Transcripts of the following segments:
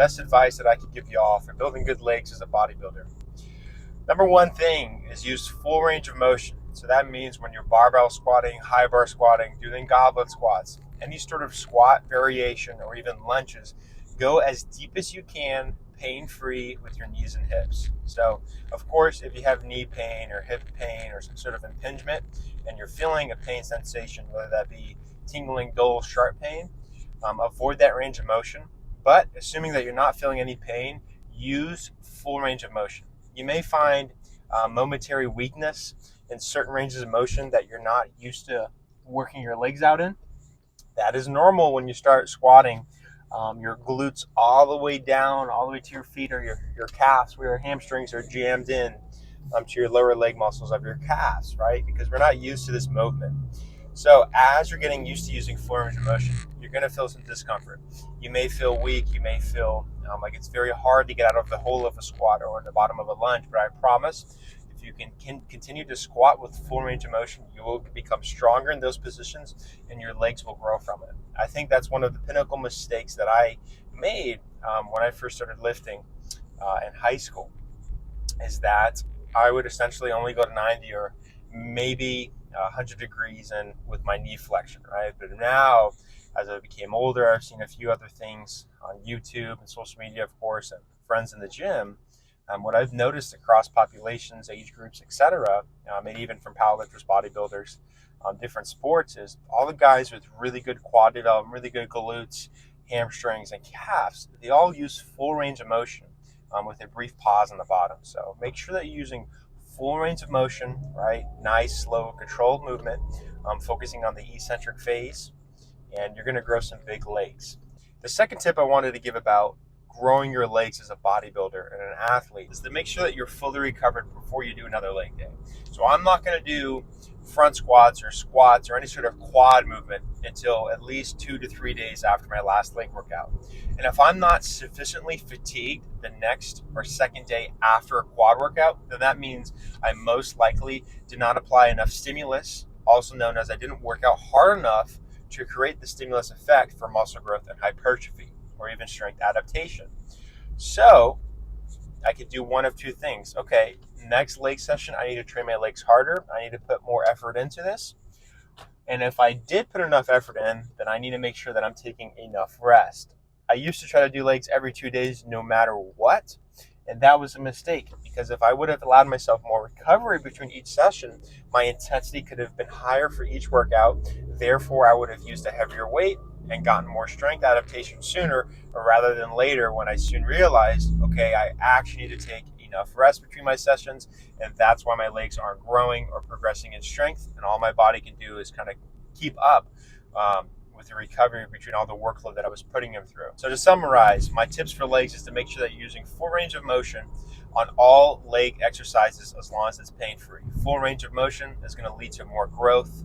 best advice that I could give you all for building good legs as a bodybuilder. Number one thing is use full range of motion. So that means when you're barbell squatting, high bar squatting, doing goblet squats, any sort of squat variation or even lunges, go as deep as you can, pain-free with your knees and hips. So, of course, if you have knee pain or hip pain or some sort of impingement and you're feeling a pain sensation, whether that be tingling, dull, sharp pain, avoid that range of motion. But assuming that you're not feeling any pain, use full range of motion. You may find momentary weakness in certain ranges of motion that you're not used to working your legs out in. That is normal when you start squatting. Your glutes all the way down, all the way to your feet or your calves, where your hamstrings are jammed in to your lower leg muscles of your calves, right? Because we're not used to this movement. So as you're getting used to using full range of motion, you're going to feel some discomfort. You may feel weak. You may feel like it's very hard to get out of the hole of a squat or in the bottom of a lunge. But I promise, if you can continue to squat with full range of motion, you will become stronger in those positions and your legs will grow from it. I think that's one of the pinnacle mistakes that I made when I first started lifting in high school, is that I would essentially only go to 90 or maybe 100 degrees in with my knee flexion, right? But now, as I became older, I've seen a few other things on YouTube and social media, of course, and friends in the gym. What I've noticed across populations, age groups, etc., and even from powerlifters, bodybuilders, different sports, is all the guys with really good quad development, really good glutes, hamstrings, and calves, they all use full range of motion with a brief pause on the bottom. So make sure that you're using full range of motion, right? Nice, slow, controlled movement, focusing on the eccentric phase, and you're going to grow some big legs. The second tip I wanted to give about growing your legs as a bodybuilder and an athlete is to make sure that you're fully recovered before you do another leg day. So I'm not going to do front squats or any sort of quad movement until at least 2 to 3 days after my last leg workout. And if I'm not sufficiently fatigued the next or second day after a quad workout, then that means I most likely did not apply enough stimulus, also known as I didn't work out hard enough to create the stimulus effect for muscle growth and hypertrophy, or even strength adaptation. So I could do one of two things. Okay, next leg session, I need to train my legs harder. I need to put more effort into this. And if I did put enough effort in, then I need to make sure that I'm taking enough rest. I used to try to do legs every 2 days no matter what. And that was a mistake, because if I would have allowed myself more recovery between each session, my intensity could have been higher for each workout. Therefore, I would have used a heavier weight and gotten more strength adaptation sooner rather than later, when I soon realized, okay, I actually need to take enough rest between my sessions, and that's why my legs aren't growing or progressing in strength, and all my body can do is kind of keep up with the recovery between all the workload that I was putting them through. So to summarize, my tips for legs is to make sure that you're using full range of motion on all leg exercises as long as it's pain-free. Full range of motion is going to lead to more growth,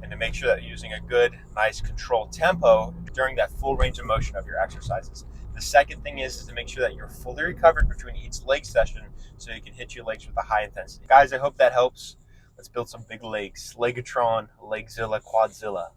and to make sure that you're using a good, nice, controlled tempo during that full range of motion of your exercises. The second thing is to make sure that you're fully recovered between each leg session so you can hit your legs with a high intensity. Guys, I hope that helps. Let's build some big legs. Legatron, Legzilla, Quadzilla.